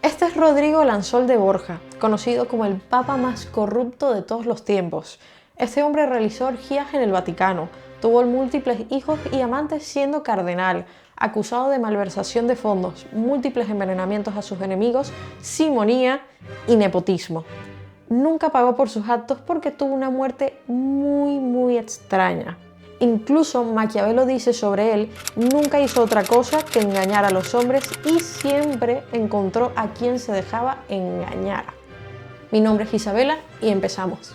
Este es Rodrigo Lansol de Borja, conocido como el papa más corrupto de todos los tiempos. Este hombre realizó orgías en el Vaticano, tuvo múltiples hijos y amantes siendo cardenal, acusado de malversación de fondos, múltiples envenenamientos a sus enemigos, simonía y nepotismo. Nunca pagó por sus actos porque tuvo una muerte muy extraña. Incluso Maquiavelo dice sobre él, nunca hizo otra cosa que engañar a los hombres y siempre encontró a quien se dejaba engañar. Mi nombre es Isabela y empezamos.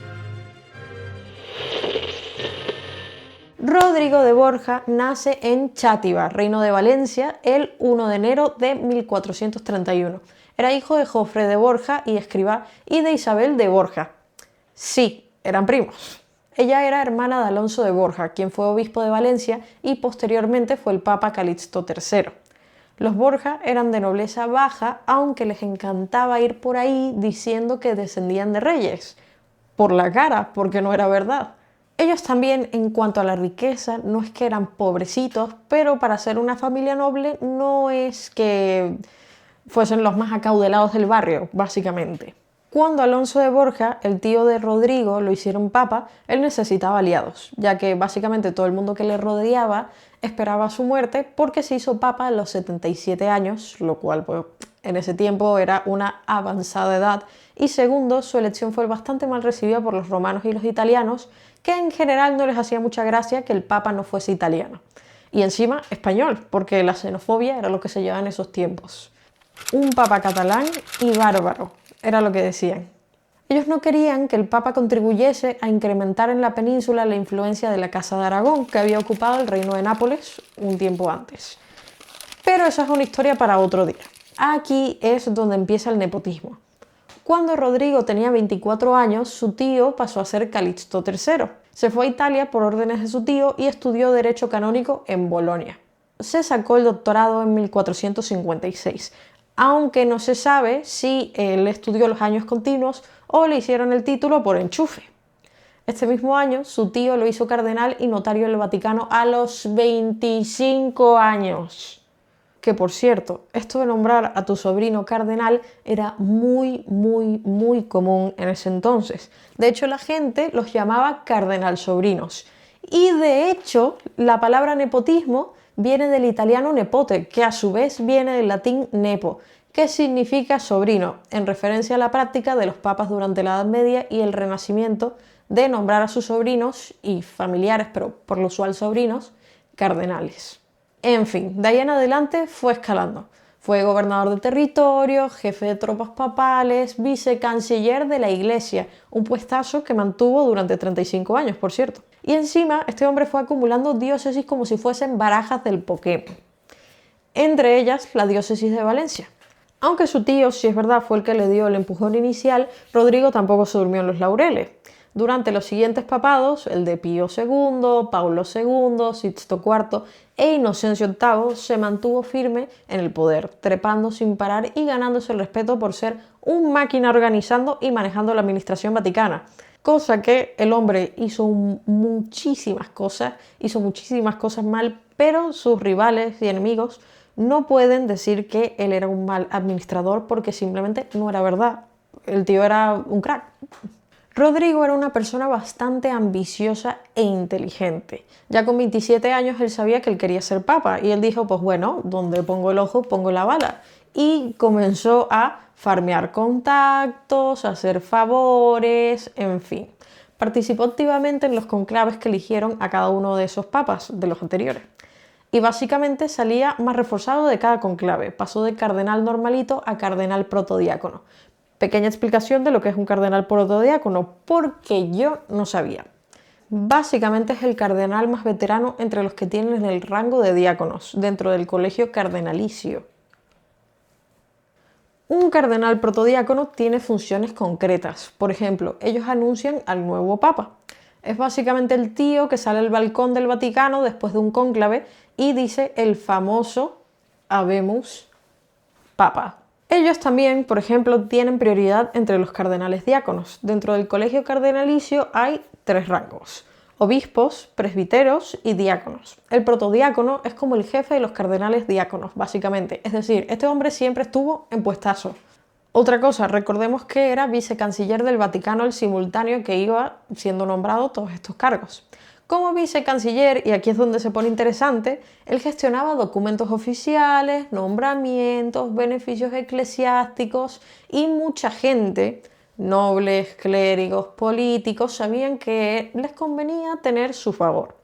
Rodrigo de Borja nace en Chátiva, Reino de Valencia, el 1 de enero de 1431. Era hijo de Jofre de Borja y escribá y de Isabel de Borja. Sí, eran primos. Ella era hermana de Alonso de Borja, quien fue obispo de Valencia y posteriormente fue el Papa Calixto III. Los Borja eran de nobleza baja, aunque les encantaba ir por ahí diciendo que descendían de reyes. Por la cara, porque no era verdad. Ellos también, en cuanto a la riqueza, no es que eran pobrecitos, pero para ser una familia noble no es que fuesen los más acaudalados del barrio, básicamente. Cuando Alonso de Borja, el tío de Rodrigo, lo hicieron papa, él necesitaba aliados, ya que básicamente todo el mundo que le rodeaba esperaba su muerte porque se hizo papa a los 77 años, lo cual pues, en ese tiempo era una avanzada edad, y segundo, su elección fue bastante mal recibida por los romanos y los italianos, que en general no les hacía mucha gracia que el papa no fuese italiano. Y encima español, porque la xenofobia era lo que se llevaba en esos tiempos. Un papa catalán y bárbaro, era lo que decían. Ellos no querían que el papa contribuyese a incrementar en la península la influencia de la Casa de Aragón, que había ocupado el reino de Nápoles un tiempo antes. Pero esa es una historia para otro día. Aquí es donde empieza el nepotismo. Cuando Rodrigo tenía 24 años, su tío pasó a ser Calixto III. Se fue a Italia por órdenes de su tío y estudió Derecho Canónico en Bolonia. Se sacó el doctorado en 1456. Aunque no se sabe si él estudió los años continuos o le hicieron el título por enchufe. Este mismo año, su tío lo hizo cardenal y notario del Vaticano a los 25 años. Que por cierto, esto de nombrar a tu sobrino cardenal era muy común en ese entonces. De hecho, la gente los llamaba cardenal sobrinos. Y de hecho, la palabra nepotismo viene del italiano nepote, que a su vez viene del latín nepo, que significa sobrino, en referencia a la práctica de los papas durante la Edad Media y el Renacimiento de nombrar a sus sobrinos y familiares, pero por lo usual sobrinos, cardenales. En fin, de ahí en adelante fue escalando. Fue gobernador de territorio, jefe de tropas papales, vicecanciller de la Iglesia, un puestazo que mantuvo durante 35 años, por cierto. Y encima, este hombre fue acumulando diócesis como si fuesen barajas del Pokémon. Entre ellas, la diócesis de Valencia. Aunque su tío, si es verdad, fue el que le dio el empujón inicial, Rodrigo tampoco se durmió en los laureles. Durante los siguientes papados, el de Pío II, Paulo II, Sixto IV e Inocencio VIII, se mantuvo firme en el poder, trepando sin parar y ganándose el respeto por ser un máquina organizando y manejando la administración vaticana. Cosa que el hombre hizo muchísimas cosas mal, pero sus rivales y enemigos no pueden decir que él era un mal administrador porque simplemente no era verdad. El tío era un crack. Rodrigo era una persona bastante ambiciosa e inteligente. Ya con 27 años él sabía que él quería ser papa y él dijo, pues bueno, donde pongo el ojo, pongo la bala. Y comenzó a farmear contactos, a hacer favores, en fin. Participó activamente en los conclaves que eligieron a cada uno de esos papas, de los anteriores. Y básicamente salía más reforzado de cada conclave. Pasó de cardenal normalito a cardenal protodiácono. Pequeña explicación de lo que es un cardenal protodiácono, porque yo no sabía. Básicamente es el cardenal más veterano entre los que tienen el rango de diáconos, dentro del colegio cardenalicio. Un cardenal protodiácono tiene funciones concretas. Por ejemplo, ellos anuncian al nuevo papa. Es básicamente el tío que sale al balcón del Vaticano después de un cónclave y dice el famoso Habemus Papa. Ellos también, por ejemplo, tienen prioridad entre los cardenales diáconos. Dentro del colegio cardenalicio hay 3 rangos: obispos, presbiteros y diáconos. El protodiácono es como el jefe de los cardenales diáconos, básicamente. Es decir, este hombre siempre estuvo en puestazo. Otra cosa, recordemos que era vicecanciller del Vaticano al simultáneo que iba siendo nombrado todos estos cargos. Como vicecanciller, y aquí es donde se pone interesante, él gestionaba documentos oficiales, nombramientos, beneficios eclesiásticos y mucha gente, nobles, clérigos, políticos, sabían que les convenía tener su favor.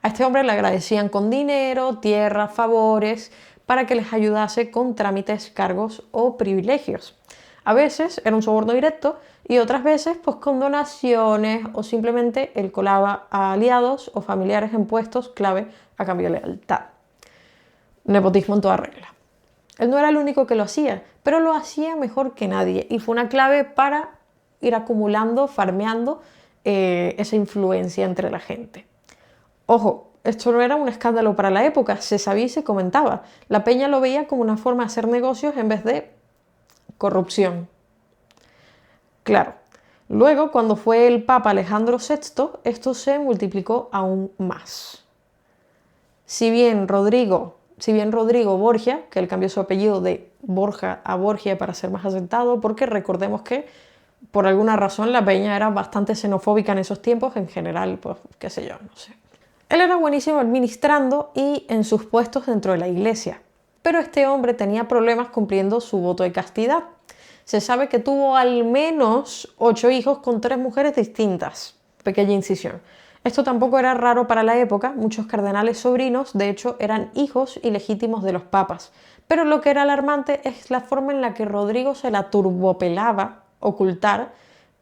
A este hombre le agradecían con dinero, tierras, favores, para que les ayudase con trámites, cargos o privilegios. A veces era un soborno directo y otras veces pues con donaciones o simplemente él colaba a aliados o familiares en puestos clave a cambio de lealtad. Nepotismo en toda regla. Él no era el único que lo hacía, pero lo hacía mejor que nadie y fue una clave para ir acumulando, farmeando esa influencia entre la gente. Ojo, esto no era un escándalo para la época, se sabía y se comentaba. La peña lo veía como una forma de hacer negocios en vez de corrupción. Claro, luego cuando fue el Papa Alejandro VI, esto se multiplicó aún más. Si bien Rodrigo Borgia, que él cambió su apellido de Borja a Borgia para ser más aceptado, porque recordemos que por alguna razón la peña era bastante xenofóbica en esos tiempos, en general, pues qué sé yo, no sé. Él era buenísimo administrando y en sus puestos dentro de la iglesia, pero este hombre tenía problemas cumpliendo su voto de castidad. Se sabe que tuvo al menos 8 hijos con 3 mujeres distintas. Pequeña incisión. Esto tampoco era raro para la época, muchos cardenales sobrinos, de hecho, eran hijos ilegítimos de los papas. Pero lo que era alarmante es la forma en la que Rodrigo se la turbopelaba ocultar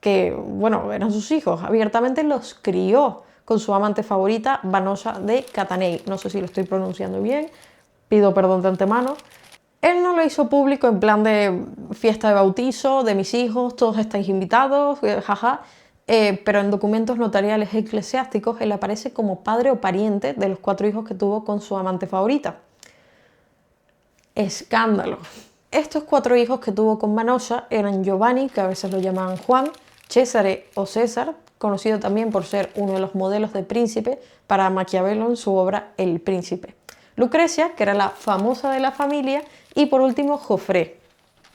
que, bueno, eran sus hijos. Abiertamente los crió con su amante favorita, Vanosa de Catanei. No sé si lo estoy pronunciando bien, pido perdón de antemano. Él no lo hizo público en plan de fiesta de bautizo, de mis hijos, todos estáis invitados, jaja. Pero en documentos notariales eclesiásticos él aparece como padre o pariente de los 4 hijos que tuvo con su amante favorita. Escándalo. Estos 4 hijos que tuvo con Vanosa eran Giovanni, que a veces lo llamaban Juan, Cesare o César, conocido también por ser uno de los modelos de príncipe para Maquiavelo en su obra El Príncipe. Lucrecia, que era la famosa de la familia, y por último Jofré.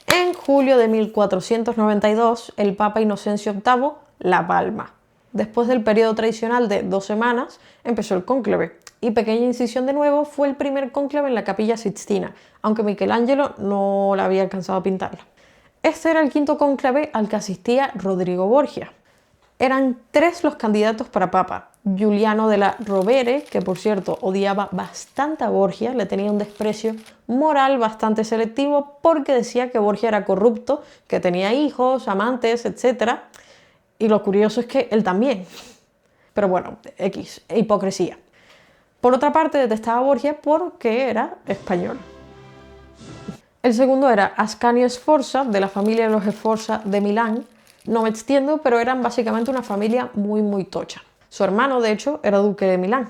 En julio de 1492, el Papa Inocencio VIII la palma. Después del periodo tradicional de 2 semanas, empezó el cónclave. Y pequeña incisión de nuevo, fue el primer cónclave en la Capilla Sixtina, aunque Michelangelo no la había alcanzado a pintarla. Este era el quinto cónclave al que asistía Rodrigo Borgia. Eran 3 los candidatos para papa. Giuliano della Rovere, que por cierto odiaba bastante a Borgia, le tenía un desprecio moral bastante selectivo porque decía que Borgia era corrupto, que tenía hijos, amantes, etc. Y lo curioso es que él también. Pero bueno, hipocresía. Por otra parte, detestaba a Borgia porque era español. El segundo era Ascanio Sforza, de la familia de los Sforza de Milán. No me extiendo, pero eran básicamente una familia muy tocha. Su hermano, de hecho, era duque de Milán.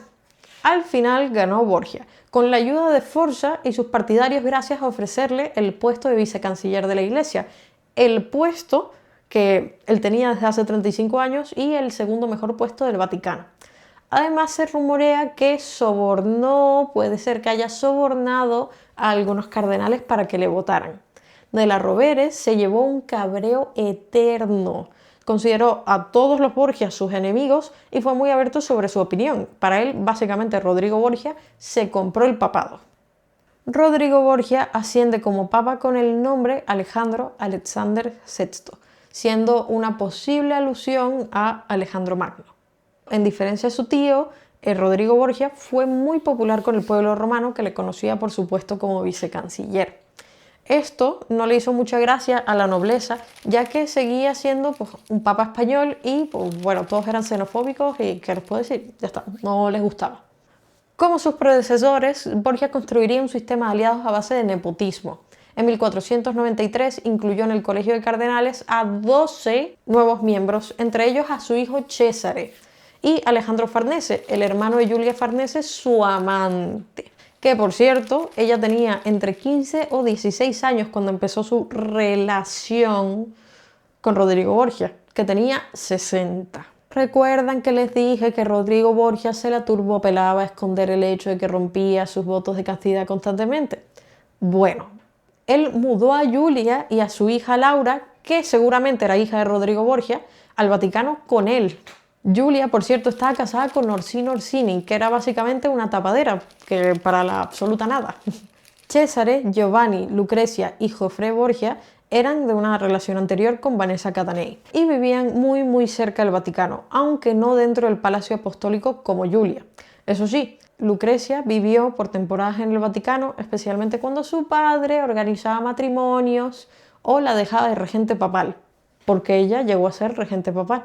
Al final ganó Borgia, con la ayuda de Sforza y sus partidarios gracias a ofrecerle el puesto de vicecanciller de la iglesia, el puesto que él tenía desde hace 35 años y el segundo mejor puesto del Vaticano. Además se rumorea que puede ser que haya sobornado a algunos cardenales para que le votaran. De la Rovere se llevó un cabreo eterno. Consideró a todos los Borgia sus enemigos y fue muy abierto sobre su opinión. Para él, básicamente, Rodrigo Borgia se compró el papado. Rodrigo Borgia asciende como papa con el nombre Alejandro Alexander VI, siendo una posible alusión a Alejandro Magno. En diferencia de su tío, Rodrigo Borgia fue muy popular con el pueblo romano que le conocía por su puesto como vicecanciller. Esto no le hizo mucha gracia a la nobleza, ya que seguía siendo pues, un papa español y pues, bueno, todos eran xenofóbicos y ¿qué les puedo decir? Ya está, no les gustaba. Como sus predecesores, Borgia construiría un sistema de aliados a base de nepotismo. En 1493 incluyó en el Colegio de Cardenales a 12 nuevos miembros, entre ellos a su hijo Cesare y Alejandro Farnese, el hermano de Giulia Farnese, su amante. Que por cierto, ella tenía entre 15 o 16 años cuando empezó su relación con Rodrigo Borgia, que tenía 60. ¿Recuerdan que les dije que Rodrigo Borgia se la turbopelaba a esconder el hecho de que rompía sus votos de castidad constantemente? Bueno, él mudó a Giulia y a su hija Laura, que seguramente era hija de Rodrigo Borgia, al Vaticano con él. Giulia, por cierto, estaba casada con Orsino Orsini, que era básicamente una tapadera, que para la absoluta nada. Cesare, Giovanni, Lucrecia y Joffre Borgia eran de una relación anterior con Vanessa Catanei y vivían muy cerca del Vaticano, aunque no dentro del Palacio Apostólico como Giulia. Eso sí, Lucrecia vivió por temporadas en el Vaticano, especialmente cuando su padre organizaba matrimonios o la dejaba de regente papal, porque ella llegó a ser regente papal.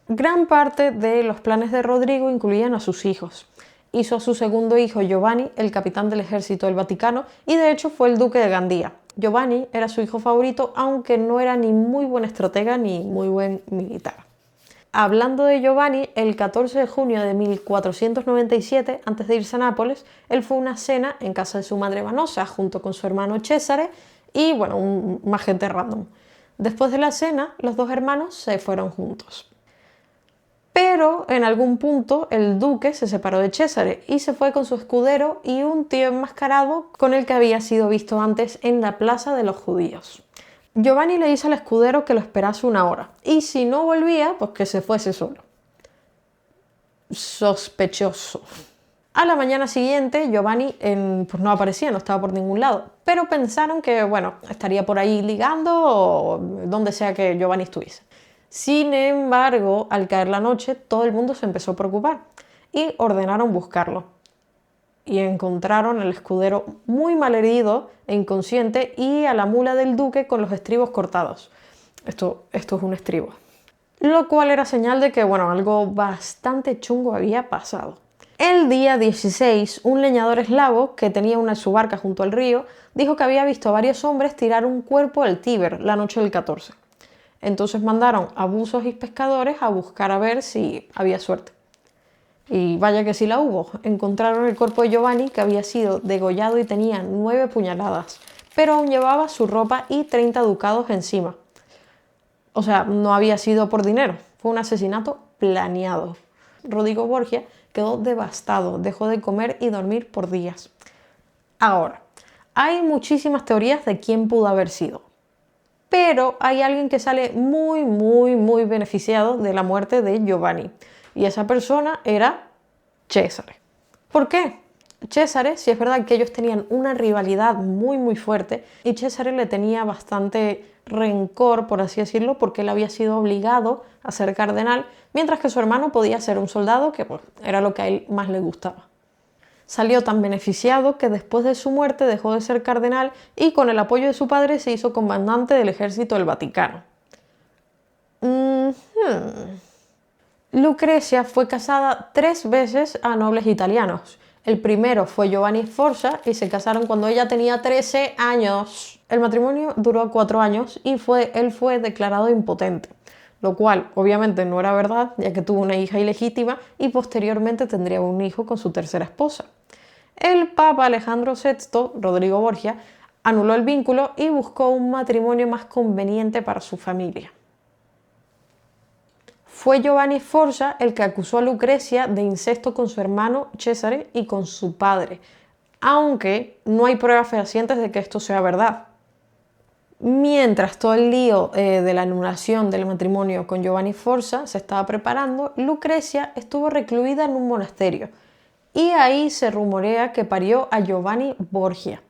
Gran parte de los planes de Rodrigo incluían a sus hijos. Hizo a su segundo hijo Giovanni el capitán del ejército del Vaticano y de hecho fue el duque de Gandía. Giovanni era su hijo favorito, aunque no era ni muy buen estratega ni muy buen militar. Hablando de Giovanni, el 14 de junio de 1497, antes de irse a Nápoles, él fue a una cena en casa de su madre Vanosa junto con su hermano Cesare y, bueno, más gente random. Después de la cena, los dos hermanos se fueron juntos. Pero en algún punto el duque se separó de Cesare y se fue con su escudero y un tío enmascarado con el que había sido visto antes en la plaza de los judíos. Giovanni le dice al escudero que lo esperase 1 hora y si no volvía, pues que se fuese solo. Sospechoso. A la mañana siguiente Giovanni pues no aparecía, no estaba por ningún lado, pero pensaron que, bueno, estaría por ahí ligando o donde sea que Giovanni estuviese. Sin embargo, al caer la noche, todo el mundo se empezó a preocupar y ordenaron buscarlo. Y encontraron al escudero muy malherido e inconsciente y a la mula del duque con los estribos cortados. Esto es un estribo. Lo cual era señal de que, bueno, algo bastante chungo había pasado. El día 16, un leñador eslavo que tenía su barca junto al río dijo que había visto a varios hombres tirar un cuerpo al Tíber la noche del 14. Entonces mandaron a buzos y pescadores a buscar a ver si había suerte. Y vaya que sí la hubo. Encontraron el cuerpo de Giovanni, que había sido degollado y tenía 9 puñaladas, pero aún llevaba su ropa y 30 ducados encima. O sea, no había sido por dinero, fue un asesinato planeado. Rodrigo Borgia quedó devastado, dejó de comer y dormir por días. Ahora, hay muchísimas teorías de quién pudo haber sido. Pero hay alguien que sale muy beneficiado de la muerte de Giovanni. Y esa persona era Cesare. ¿Por qué? Cesare, sí es verdad que ellos tenían una rivalidad muy fuerte y Cesare le tenía bastante rencor, por así decirlo, porque él había sido obligado a ser cardenal, mientras que su hermano podía ser un soldado, que pues, era lo que a él más le gustaba. Salió tan beneficiado que después de su muerte dejó de ser cardenal y con el apoyo de su padre se hizo comandante del ejército del Vaticano. Lucrecia fue casada 3 veces a nobles italianos. El primero fue Giovanni Sforza y se casaron cuando ella tenía 13 años. El matrimonio duró 4 años y él fue declarado impotente, lo cual obviamente no era verdad, ya que tuvo una hija ilegítima y posteriormente tendría un hijo con su tercera esposa. El Papa Alejandro VI, Rodrigo Borgia, anuló el vínculo y buscó un matrimonio más conveniente para su familia. Fue Giovanni Sforza el que acusó a Lucrecia de incesto con su hermano Cesare y con su padre, aunque no hay pruebas fehacientes de que esto sea verdad. Mientras todo el lío de la anulación del matrimonio con Giovanni Sforza se estaba preparando, Lucrecia estuvo recluida en un monasterio y ahí se rumorea que parió a Giovanni Borgia,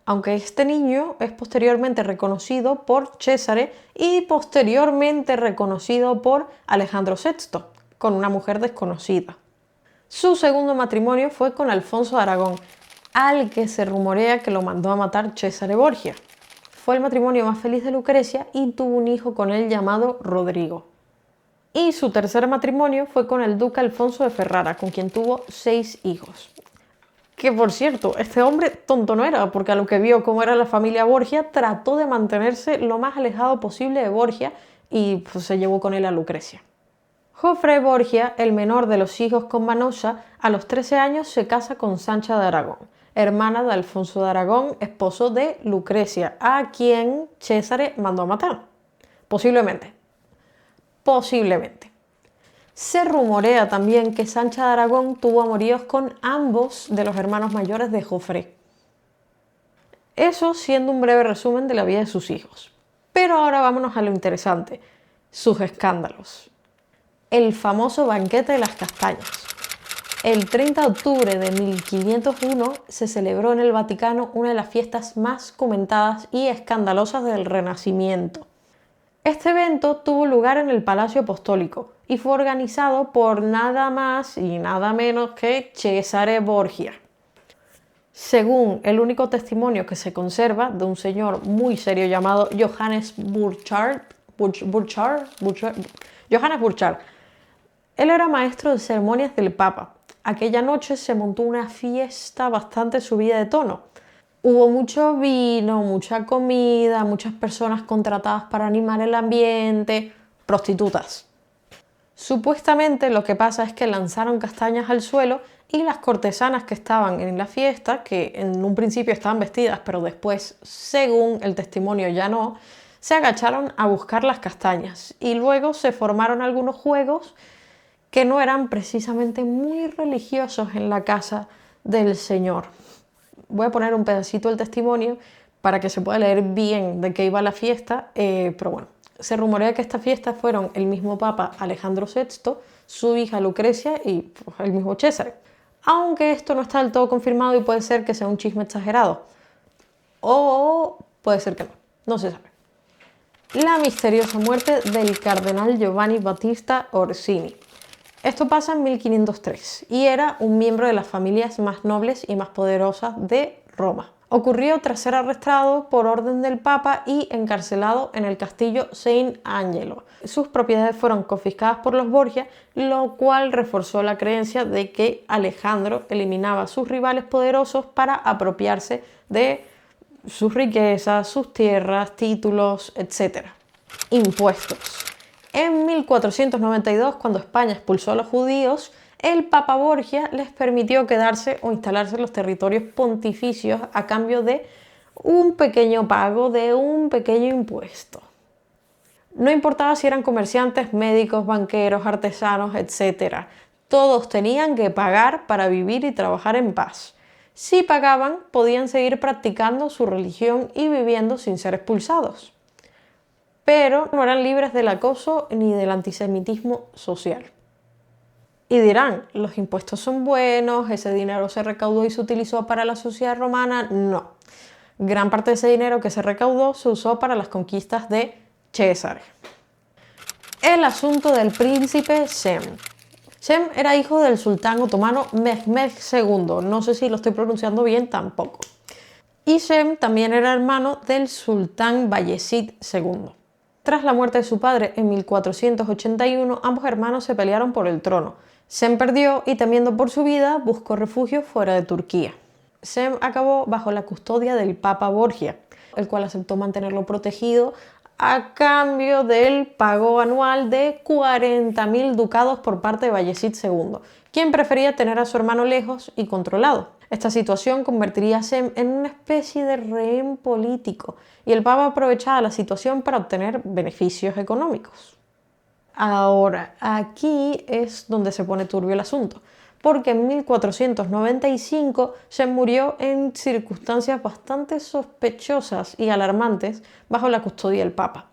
aunque este niño es posteriormente reconocido por Cesare y posteriormente reconocido por Alejandro VI, con una mujer desconocida. Su segundo matrimonio fue con Alfonso de Aragón, al que se rumorea que lo mandó a matar Cesare Borgia. Fue el matrimonio más feliz de Lucrecia y tuvo un hijo con él llamado Rodrigo. Y su tercer matrimonio fue con el duque Alfonso de Ferrara, con quien tuvo 6 hijos. Que por cierto, este hombre tonto no era, porque a lo que vio cómo era la familia Borgia, trató de mantenerse lo más alejado posible de Borgia y pues, se llevó con él a Lucrecia. Joffre Borgia, el menor de los hijos con Vanosa, a los 13 años se casa con Sancha de Aragón, hermana de Alfonso de Aragón, esposo de Lucrecia, a quien Cesare mandó a matar. Posiblemente. Se rumorea también que Sancha de Aragón tuvo amoríos con ambos de los hermanos mayores de Joffre. Eso siendo un breve resumen de la vida de sus hijos. Pero ahora vámonos a lo interesante, sus escándalos. El famoso banquete de las castañas. El 30 de octubre de 1501 se celebró en el Vaticano una de las fiestas más comentadas y escandalosas del Renacimiento. Este evento tuvo lugar en el Palacio Apostólico y fue organizado por nada más y nada menos que Cesare Borgia. Según el único testimonio que se conserva de un señor muy serio llamado Johannes Burchard, Johannes Burchard, él era maestro de ceremonias del Papa. Aquella noche se montó una fiesta bastante subida de tono. Hubo mucho vino, mucha comida, muchas personas contratadas para animar el ambiente, prostitutas. Supuestamente lo que pasa es que lanzaron castañas al suelo y las cortesanas que estaban en la fiesta, que en un principio estaban vestidas, pero después, según el testimonio ya no, se agacharon a buscar las castañas y luego se formaron algunos juegos que no eran precisamente muy religiosos en la casa del Señor. Voy a poner un pedacito del testimonio para que se pueda leer bien de qué iba la fiesta, pero bueno, se rumorea que esta fiesta fueron el mismo Papa Alejandro VI, su hija Lucrecia y pues, el mismo César. Aunque esto no está del todo confirmado y puede ser que sea un chisme exagerado. O puede ser que no, no se sabe. La misteriosa muerte del cardenal Giovanni Battista Orsini. Esto pasa en 1503 y era un miembro de las familias más nobles y más poderosas de Roma. Ocurrió tras ser arrestado por orden del Papa y encarcelado en el castillo Saint Angelo. Sus propiedades fueron confiscadas por los Borgia, lo cual reforzó la creencia de que Alejandro eliminaba a sus rivales poderosos para apropiarse de sus riquezas, sus tierras, títulos, etc. Impuestos. En 1492, cuando España expulsó a los judíos, el Papa Borgia les permitió quedarse o instalarse en los territorios pontificios a cambio de un pequeño pago de un pequeño impuesto. No importaba si eran comerciantes, médicos, banqueros, artesanos, etc. Todos tenían que pagar para vivir y trabajar en paz. Si pagaban, podían seguir practicando su religión y viviendo sin ser expulsados. Pero no eran libres del acoso ni del antisemitismo social. Y dirán, ¿los impuestos son buenos? ¿Ese dinero se recaudó y se utilizó para la sociedad romana? No. Gran parte de ese dinero que se recaudó se usó para las conquistas de César. El asunto del príncipe Cem. Cem era hijo del sultán otomano Mehmed II, no sé si lo estoy pronunciando bien tampoco. Y Cem también era hermano del sultán Bayezid II. Tras la muerte de su padre en 1481, ambos hermanos se pelearon por el trono. Cem perdió y, temiendo por su vida, buscó refugio fuera de Turquía. Cem acabó bajo la custodia del Papa Borgia, el cual aceptó mantenerlo protegido a cambio del pago anual de 40.000 ducados por parte de Bayezid II, quien prefería tener a su hermano lejos y controlado. Esta situación convertiría a Cem en una especie de rehén político y el Papa aprovechaba la situación para obtener beneficios económicos. Ahora, aquí es donde se pone turbio el asunto, porque en 1495 se murió en circunstancias bastante sospechosas y alarmantes bajo la custodia del Papa.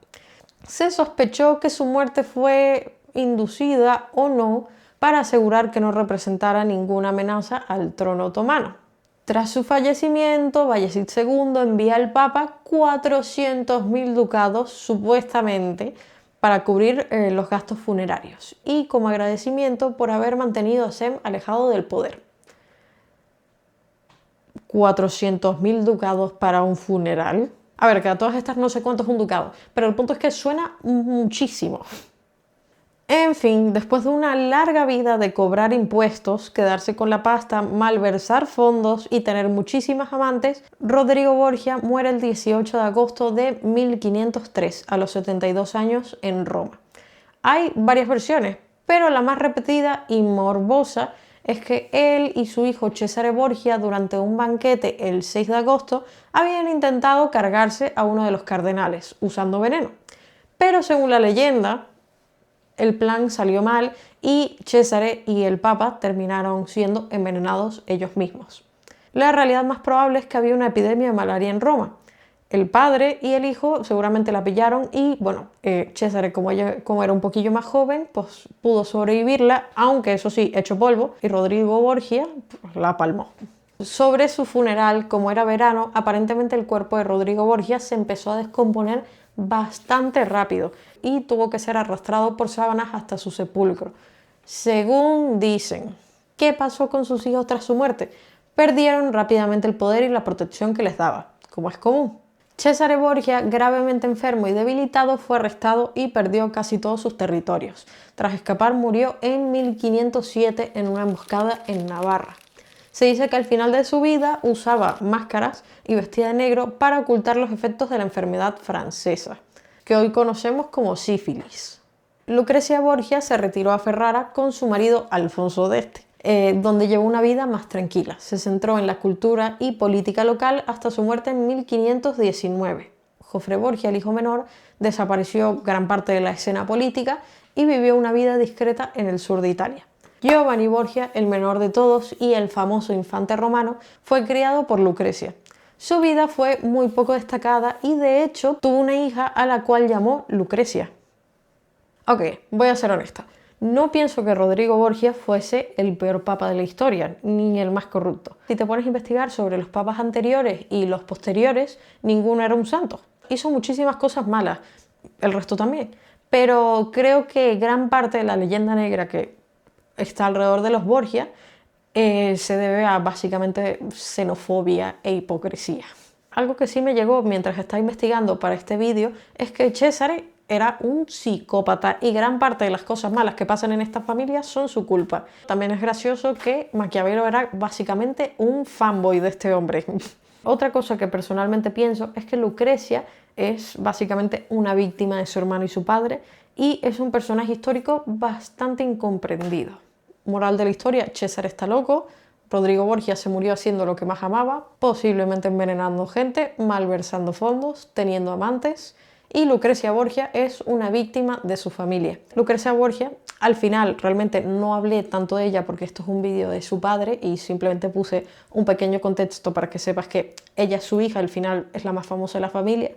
Se sospechó que su muerte fue inducida o no para asegurar que no representara ninguna amenaza al trono otomano. Tras su fallecimiento, Bayezid II envía al Papa 400.000 ducados, supuestamente, para cubrir los gastos funerarios y como agradecimiento por haber mantenido a Cem alejado del poder. 400.000 ducados para un funeral. A ver, que a todas estas no sé cuánto es un ducado, pero el punto es que suena muchísimo. En fin, después de una larga vida de cobrar impuestos, quedarse con la pasta, malversar fondos y tener muchísimas amantes, Rodrigo Borgia muere el 18 de agosto de 1503, a los 72 años, en Roma. Hay varias versiones, pero la más repetida y morbosa es que él y su hijo Cesare Borgia, durante un banquete el 6 de agosto, habían intentado cargarse a uno de los cardenales, usando veneno. Pero según la leyenda, el plan salió mal y Cesare y el Papa terminaron siendo envenenados ellos mismos. La realidad más probable es que había una epidemia de malaria en Roma. El padre y el hijo seguramente la pillaron y, bueno, César, como era un poquillo más joven, pues pudo sobrevivirla, aunque eso sí, hecho polvo, y Rodrigo Borgia pues, la palmó. Sobre su funeral, como era verano, aparentemente el cuerpo de Rodrigo Borgia se empezó a descomponer bastante rápido y tuvo que ser arrastrado por sábanas hasta su sepulcro. Según dicen, ¿qué pasó con sus hijos tras su muerte? Perdieron rápidamente el poder y la protección que les daba, como es común. Cesare Borgia, gravemente enfermo y debilitado, fue arrestado y perdió casi todos sus territorios. Tras escapar, murió en 1507 en una emboscada en Navarra. Se dice que al final de su vida usaba máscaras y vestía de negro para ocultar los efectos de la enfermedad francesa, que hoy conocemos como sífilis. Lucrecia Borgia se retiró a Ferrara con su marido Alfonso d'Este, donde llevó una vida más tranquila. Se centró en la cultura y política local hasta su muerte en 1519. Jofre Borgia, el hijo menor, desapareció gran parte de la escena política y vivió una vida discreta en el sur de Italia. Giovanni Borgia, el menor de todos y el famoso infante romano, fue criado por Lucrecia. Su vida fue muy poco destacada y de hecho tuvo una hija a la cual llamó Lucrecia. Ok, voy a ser honesta. No pienso que Rodrigo Borgia fuese el peor papa de la historia, ni el más corrupto. Si te pones a investigar sobre los papas anteriores y los posteriores, ninguno era un santo. Hizo muchísimas cosas malas, el resto también. Pero creo que gran parte de la leyenda negra que está alrededor de los Borgia se debe a básicamente xenofobia e hipocresía. Algo que sí me llegó mientras estaba investigando para este vídeo es que Cesare era un psicópata y gran parte de las cosas malas que pasan en esta familia son su culpa. También es gracioso que Maquiavelo era básicamente un fanboy de este hombre. Otra cosa que personalmente pienso es que Lucrecia es básicamente una víctima de su hermano y su padre y es un personaje histórico bastante incomprendido. Moral de la historia, César está loco, Rodrigo Borgia se murió haciendo lo que más amaba, posiblemente envenenando gente, malversando fondos, teniendo amantes, y Lucrecia Borgia es una víctima de su familia. Lucrecia Borgia, al final realmente no hablé tanto de ella porque esto es un vídeo de su padre y simplemente puse un pequeño contexto para que sepas que ella es su hija, al final es la más famosa de la familia.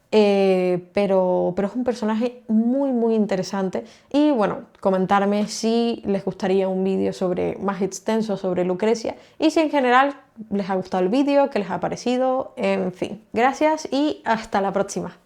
Pero es un personaje muy interesante y bueno, comentarme si les gustaría un vídeo más extenso sobre Lucrecia y si en general les ha gustado el vídeo, qué les ha parecido, en fin. Gracias y hasta la próxima.